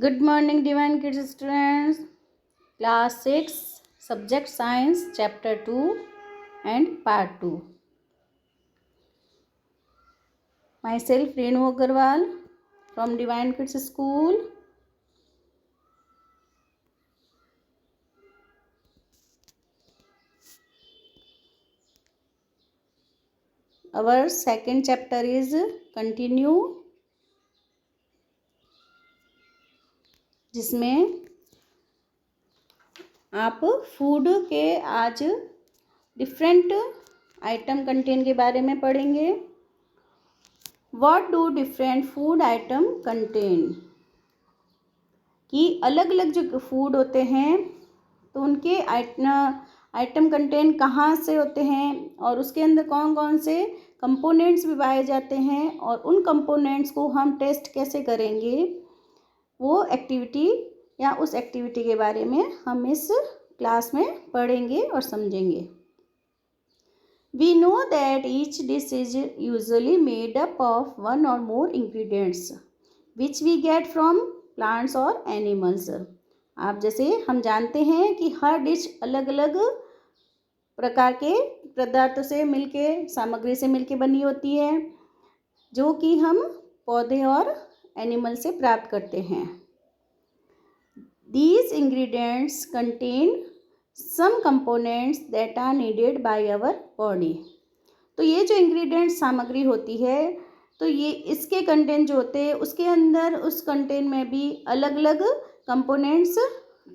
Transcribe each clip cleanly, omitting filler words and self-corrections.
Good morning, Divine Kids students. Class 6, Subject Science, Chapter 2 and Part 2. Myself, Renu Agarwal from Divine Kids School. Our second chapter is Continue, जिसमें आप food के आज different atom contain के बारे में पढ़ेंगे. What do different food atom contain, कि अलग अलग जो फूड होते हैं तो उनके आइटम कंटेन कहाँ से होते हैं और उसके अंदर कौन कौन से कंपोनेंट्स भी पाए जाते हैं और उन कंपोनेंट्स को हम टेस्ट कैसे करेंगे, वो एक्टिविटी या उस एक्टिविटी के बारे में हम इस क्लास में पढ़ेंगे और समझेंगे. We know that each dish is usually made up of one or more ingredients which we get from plants or animals. आप जैसे हम जानते हैं कि हर डिश अलग अलग प्रकार के पदार्थों से मिलके, सामग्री से मिलके बनी होती है, जो कि हम पौधे और एनिमल से प्राप्त करते हैं. These ingredients contain some components that are needed by our body. तो ये जो इंग्रेडिएंट्स सामग्री होती है, तो ये इसके कंटेंट जो होते हैं उसके अंदर उस कंटेंट में भी अलग अलग कंपोनेंट्स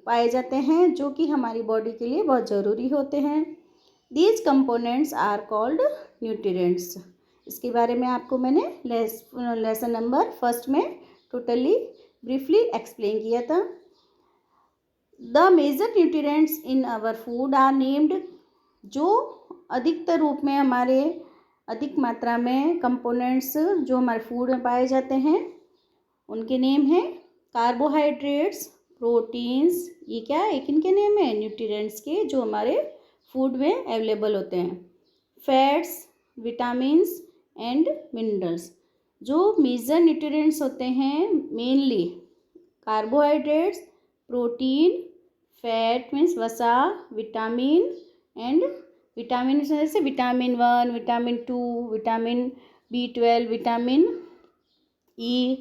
पाए जाते हैं जो कि हमारी बॉडी के लिए बहुत ज़रूरी होते हैं. These components are called nutrients. इसके बारे में आपको मैंने लेसन नंबर फर्स्ट में टोटली ब्रीफली एक्सप्लेन किया था. The major nutrients in our food are named. जो अधिकतर रूप में हमारे अधिक मात्रा में कंपोनेंट्स जो हमारे फूड में पाए जाते हैं उनके नेम हैं कार्बोहाइड्रेट्स, प्रोटीन्स. ये क्या है, इनके नेम है न्यूट्रिएंट्स के जो हमारे फूड में अवेलेबल होते हैं. Fats, vitamins and minerals. जो मेजर न्यूट्रिएंट्स होते हैं mainly carbohydrates, protein, fat means वसा, विटामिन एंड विटामिन जैसे vitamin 1, vitamin 2, vitamin B12, vitamin E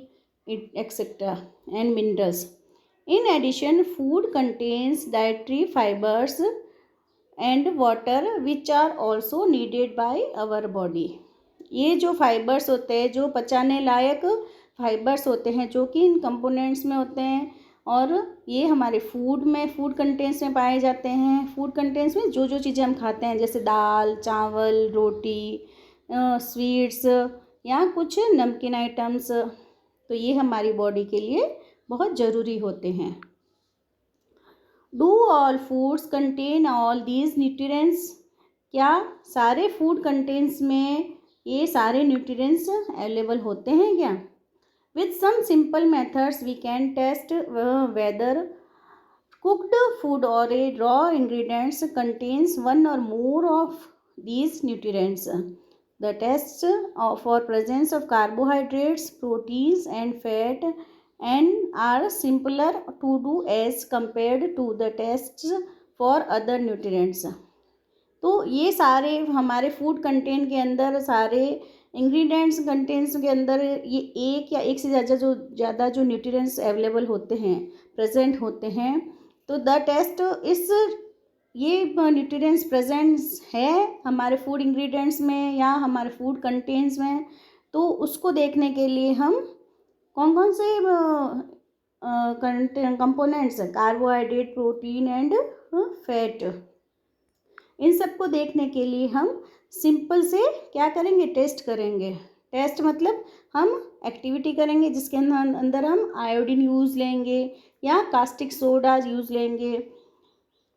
etcetera and minerals. In addition, food contains dietary fibers and water which are also needed by our body. ये जो fibres होते हैं, जो पचाने लायक fibres होते हैं जो कि इन कंपोनेंट्स में होते हैं और ये हमारे फूड कंटेंट्स में पाए जाते हैं. फूड कंटेंट्स में जो जो चीज़ें हम खाते हैं जैसे दाल, चावल, रोटी, स्वीट्स या कुछ नमकीन आइटम्स, तो ये हमारी बॉडी के लिए बहुत ज़रूरी होते हैं. Do all foods contain all these nutrients. क्या सारे फूड कंटेंट्स में ये सारे न्यूट्रिएंट्स अवेलेबल होते हैं क्या? With some simple methods we can test whether cooked food or a raw ingredients contains one or more of these nutrients. The tests for presence of carbohydrates, proteins and fat and are simpler to do as compared to the tests for other nutrients. तो ये सारे हमारे food content के अंदर सारे ingredients contents के अंदर ये एक या एक से ज़्यादा जो न्यूट्रिएंट्स अवेलेबल होते हैं, प्रेजेंट होते हैं, तो द टेस्ट इस ये न्यूट्रिएंट्स प्रेजेंट्स है हमारे फूड इंग्रेडिएंट्स में या हमारे फूड कंटेंट्स में, तो उसको देखने के लिए हम कौन कौन से components carbohydrate, protein and fat, इन सबको देखने के लिए हम सिंपल से क्या करेंगे, टेस्ट करेंगे. टेस्ट मतलब हम एक्टिविटी करेंगे जिसके अंदर हम आयोडीन यूज़ लेंगे या कास्टिक सोडा यूज़ लेंगे.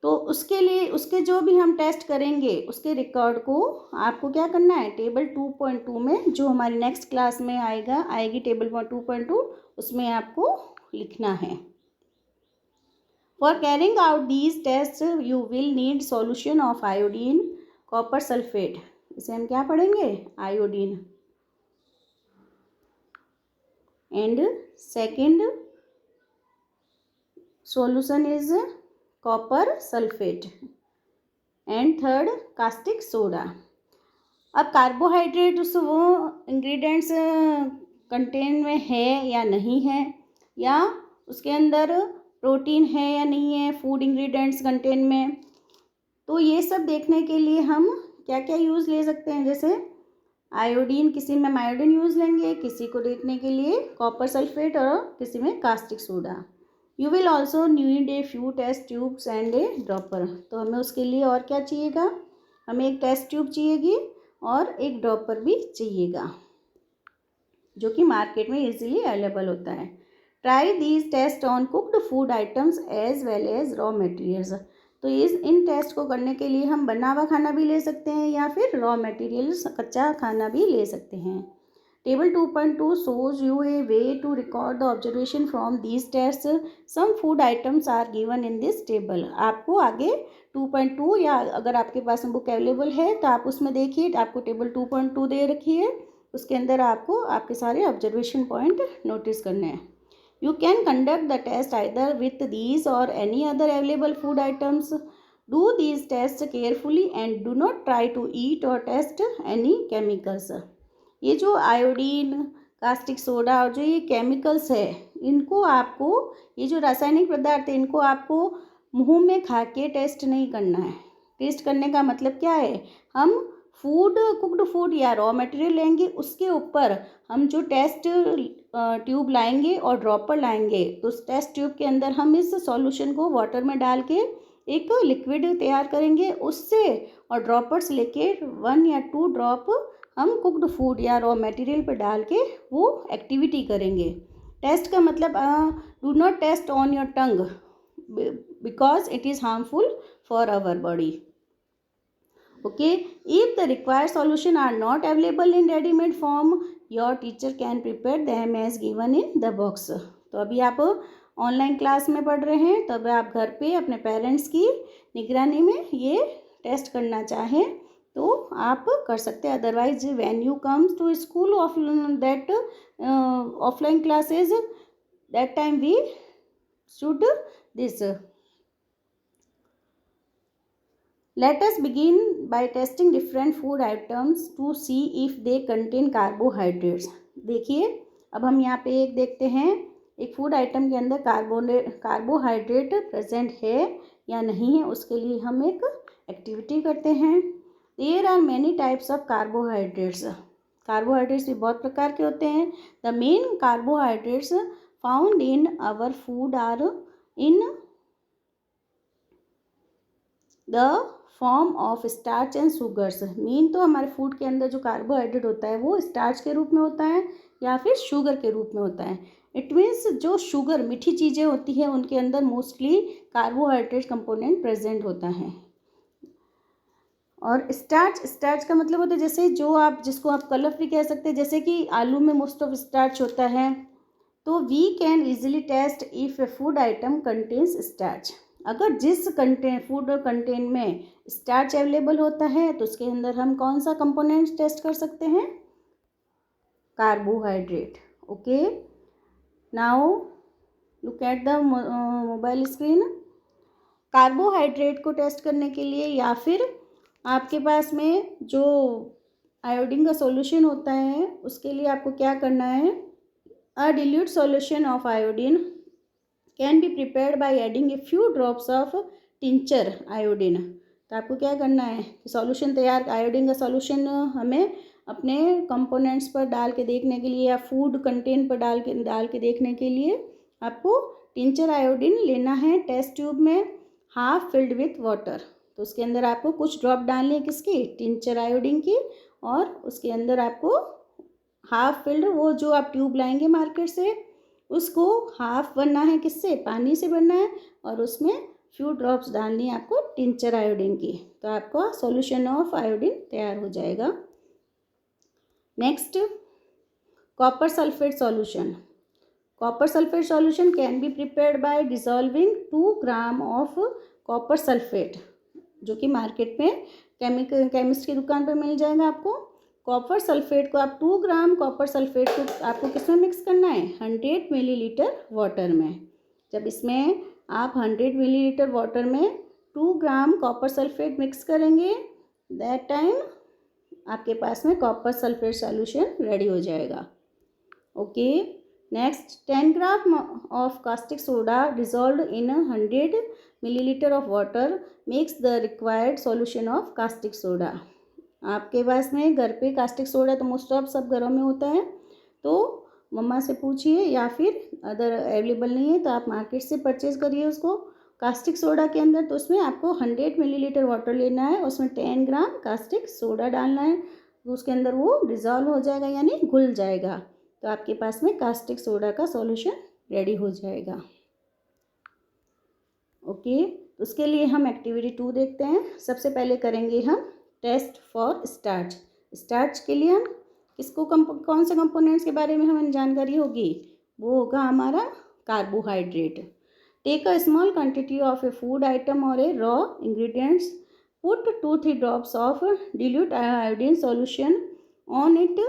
तो उसके लिए उसके जो भी हम टेस्ट करेंगे उसके रिकॉर्ड को आपको क्या करना है, टेबल 2.2 में जो हमारी नेक्स्ट क्लास में आएगी टेबल 2.2, उसमें आपको लिखना है. For carrying out these tests, you will need solution of iodine, copper sulfate. इसे हम क्या पढ़ेंगे, iodine. And second solution is copper sulfate and third caustic soda. अब कार्बोहाइड्रेट उस वो इंग्रेडिएंट्स कंटेन में है या नहीं है, या उसके अंदर प्रोटीन है या नहीं है फूड इंग्रेडिएंट्स कंटेन में, तो ये सब देखने के लिए हम क्या क्या यूज़ ले सकते हैं। जैसे आयोडीन, किसी में हम आयोडीन यूज़ लेंगे, किसी को देखने के लिए कॉपर सल्फेट और किसी में caustic soda. You will also need a few test tubes and a dropper. तो हमें उसके लिए और क्या चाहिएगा, हमें एक टेस्ट ट्यूब चाहिएगी और एक ड्रॉपर भी चाहिएगा, जो कि मार्केट में इजीली अवेलेबल होता है। Try these test on cooked food items as well as raw materials. तो इन टेस्ट को करने के लिए हम बना हुआ खाना भी ले सकते हैं या फिर रॉ मटेरियल्स कच्चा खाना भी ले सकते हैं। Table 2.2 shows you a way to record the observation from these tests. Some food items are given in this table. आपको आगे 2.2 या अगर आपके पास बुक अवेलेबल है तो आप उसमें देखिए, आपको टेबल 2.2 दे रखी है, उसके अंदर आपको आपके सारे ऑब्जर्वेशन पॉइंट नोटिस करने हैं। You can conduct the test either with these or any other available food items. Do these tests carefully and do not try to eat or test any chemicals. ये जो iodine, caustic soda और जो ये chemicals है, इनको आपको, ये जो रासायनिक पदार्थ है, इनको आपको मुंह में खा के टेस्ट नहीं करना है। टेस्ट करने का मतलब क्या है, हम फूड, कुक्ड फूड या रॉ मटेरियल लेंगे, उसके ऊपर हम जो टेस्ट ट्यूब लाएंगे और ड्रॉपर लाएंगे, तो उस टेस्ट ट्यूब के अंदर हम इस सॉल्यूशन को वाटर में डाल के एक लिक्विड तैयार करेंगे उससे, और ड्रॉपर्स लेके 1 या 2 ड्रॉप हम कुक्ड फूड या रॉ मटेरियल पर डाल के वो एक्टिविटी करेंगे। टेस्ट का मतलब do not test on your tongue because it is harmful for our body. Okay, if the required solution are not available in readymade form, your teacher can prepare them as given in the box. तो अभी आप online class में पढ़ रहे हैं, तो अब आप घर पे अपने पेरेंट्स की निगरानी में ये टेस्ट करना चाहें तो आप कर सकते हैं। Otherwise when you comes to school of that offline classes, that time we should this. Let us begin by testing different food items to see if they contain carbohydrates. देखिए, अब हम यहाँ पे एक देखते हैं, एक फूड आइटम के अंदर कार्बोहाइड्रेट प्रेजेंट है या नहीं है, उसके लिए हम एक एक्टिविटी करते हैं। There are many types of carbohydrates. Carbohydrates भी बहुत प्रकार के होते हैं। The main carbohydrates found in our food are in the form of starch and sugars. Main तो हमारे फूड के अंदर जो कार्बोहाइड्रेट होता है वो स्टार्च के रूप में होता है या फिर शुगर के रूप में होता है। इट मीन्स जो शुगर, मीठी चीज़ें होती हैं, उनके अंदर मोस्टली कार्बोहाइड्रेट कंपोनेंट प्रेजेंट होता है। और स्टार्च का मतलब होता है जैसे जो आप, जिसको आप कलर भी कह सकते हैं, जैसे कि आलू में मोस्ट ऑफ स्टार्च होता है। तो we can easily test if a food item contains starch. अगर जिस फूड कंटेन में स्टार्च अवेलेबल होता है तो उसके अंदर हम कौन सा कंपोनेंट टेस्ट कर सकते हैं, carbohydrate. Okay, now look at the mobile screen. Carbohydrate को टेस्ट करने के लिए या फिर आपके पास में जो आयोडीन का सॉल्यूशन होता है उसके लिए आपको क्या करना है, a dilute solution of iodine can be prepared by adding a few drops of tincture iodine. तो आपको क्या करना है, सॉल्यूशन तैयार, आयोडीन का सॉल्यूशन हमें अपने कंपोनेंट्स पर डाल के देखने के लिए या फूड कंटेन पर डाल के देखने के लिए आपको टिंचर आयोडीन लेना है टेस्ट ट्यूब में, हाफ फिल्ड विथ वाटर। तो उसके अंदर आपको कुछ ड्रॉप डालनी है, किसकी, टिंचर आयोडीन की, और उसके अंदर आपको हाफ फिल्ड, वो जो आप ट्यूब लाएंगे मार्केट से, उसको हाफ भरना है, किससे, पानी से भरना है, और उसमें फ्यू ड्रॉप्स डालनी है आपको टिंचर आयोडीन की। तो आपका सॉल्यूशन ऑफ आयोडीन तैयार हो जाएगा। Next, copper sulphate solution. Copper sulphate solution can be prepared bye dissolving 2 gram of copper sulphate, जो कि मार्केट में केमिस्ट की दुकान पर मिल जाएगा आपको। कॉपर सल्फेट को आप 2 ग्राम कॉपर सल्फेट को आपको किस में मिक्स करना है, 100 मिलीलीटर वाटर में। जब इसमें आप 100 मिलीलीटर वाटर में 2 ग्राम कॉपर सल्फेट मिक्स करेंगे। दैट टाइम आपके पास में कॉपर सल्फेट सॉल्यूशन रेडी हो जाएगा। Okay, next 10 gram of caustic soda dissolved in 100 millilitre of water makes the required solution of caustic soda. आपके पास में घर पे कास्टिक सोडा तो मोस्ट ऑफ सब घरों में होता है, तो मम्मा से पूछिए, या फिर अगर अवेलेबल नहीं है तो आप मार्केट से परचेज़ करिए उसको। कास्टिक सोडा के अंदर तो उसमें आपको 100 मिलीलीटर वाटर लेना है, उसमें 10 ग्राम कास्टिक सोडा डालना है, तो उसके अंदर वो डिज़ोल्व हो जाएगा यानी घुल जाएगा, तो आपके पास में कास्टिक सोडा का सॉल्यूशन रेडी हो जाएगा। ओके, तो उसके लिए हम एक्टिविटी 2 देखते हैं। सबसे पहले करेंगे हम टेस्ट फॉर स्टार्च। स्टार्च के लिए हम किसको कौन से कंपोनेंट्स के बारे में हमें जानकारी होगी, वो होगा हमारा carbohydrate. Take a small quantity of a food item और a raw ingredients, put 2-3 drops of dilute iodine solution on it,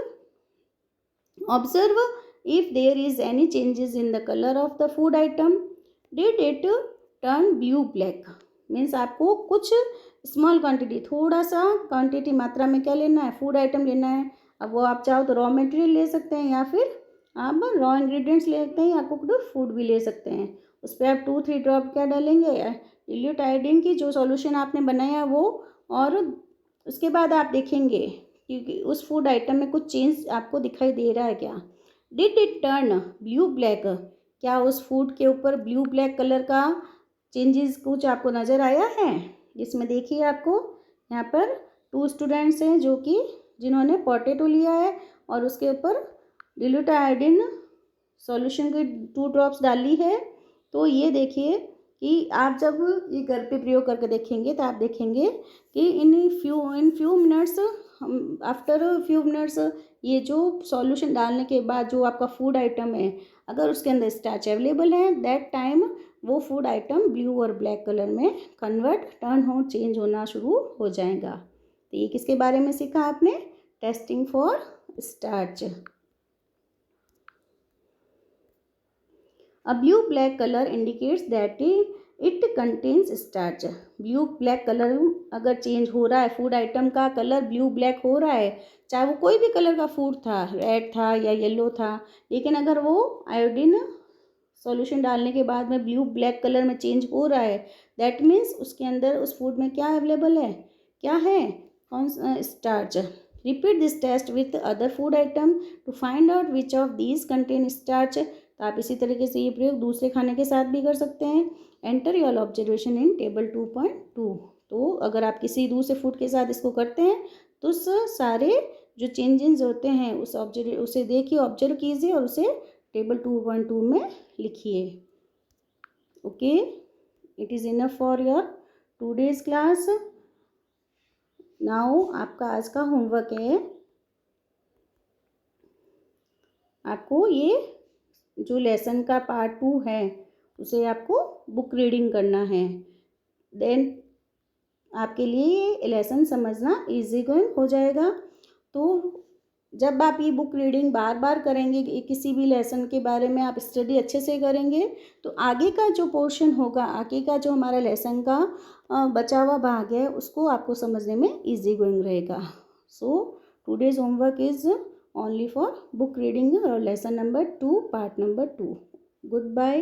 observe if there is any changes in the color of the food item, did it turn blue black। Means आपको कुछ small quantity, थोड़ा सा quantity मात्रा में क्या लेना है, food item लेना है। अब वो आप चाहो तो रॉ मटेरियल ले सकते हैं, या फिर आप रॉ इंग्रेडिएंट्स ले सकते हैं, या कुक्ड फूड भी ले सकते हैं। उस पर आप 2-3 ड्रॉप क्या डालेंगे, डिल्यूट आयोडीन की जो सॉल्यूशन आपने बनाया वो, और उसके बाद आप देखेंगे क्योंकि उस फूड आइटम में कुछ चेंज आपको दिखाई दे रहा है क्या। Did it turn blue black, क्या उस फूड के ऊपर ब्लू ब्लैक कलर का चेंजेस कुछ आपको नज़र आया है। इसमें देखिए आपको यहाँ पर 2 स्टूडेंट्स हैं जो कि जिन्होंने पोटैटो लिया है और उसके ऊपर डिल्यूट आयोडीन सॉल्यूशन की 2 ड्रॉप्स डाली है। तो ये देखिए कि आप जब ये घर पे प्रयोग करके देखेंगे तो आप देखेंगे कि in few minutes, after few minutes ये जो सॉल्यूशन डालने के बाद जो आपका फूड आइटम है, अगर उसके अंदर स्टार्च अवेलेबल है, दैट टाइम वो फूड आइटम ब्लू और ब्लैक कलर में टर्न हो चेंज होना शुरू हो जाएगा। तो ये किसके बारे में सीखा आपने, testing for starch. A blue black color indicates that it contains starch। Blue black colour अगर चेंज हो रहा है, फूड आइटम का कलर ब्लू ब्लैक हो रहा है, चाहे वो कोई भी कलर का फूड था, रेड था या येलो था, लेकिन अगर वो आयोडीन सॉल्यूशन डालने के बाद में ब्लू ब्लैक कलर में चेंज हो रहा है, दैट मीन्स उसके अंदर उस फूड में क्या अवेलेबल है, क्या है, कौन starch. Repeat this test with other food item to find out which of these contain starch. तो आप इसी तरीके से ये प्रयोग दूसरे खाने के साथ भी कर सकते हैं। Enter your observation in table 2.2। तो अगर आप किसी दूसरे फूड के साथ इसको करते हैं तो उस सारे जो चेंजेस होते हैं उसे देखिए, ऑब्जर्व कीजिए और उसे टेबल 2.2 में लिखिए। Okay, it is enough for your today's class. Now आपका आज का होमवर्क है, आपको ये जो लेसन का पार्ट 2 है उसे आपको बुक रीडिंग करना है। देन आपके लिए ये लेसन समझना इजी गोइंग हो जाएगा। तो जब आप ये बुक रीडिंग बार बार करेंगे, किसी भी लेसन के बारे में आप स्टडी अच्छे से करेंगे, तो आगे का जो पोर्शन होगा, आगे का जो हमारा लेसन का बचा हुआ भाग है, उसको आपको समझने में इजी गोइंग रहेगा। So today's homework is only for book reading और lesson number 2 part number 2। Good bye.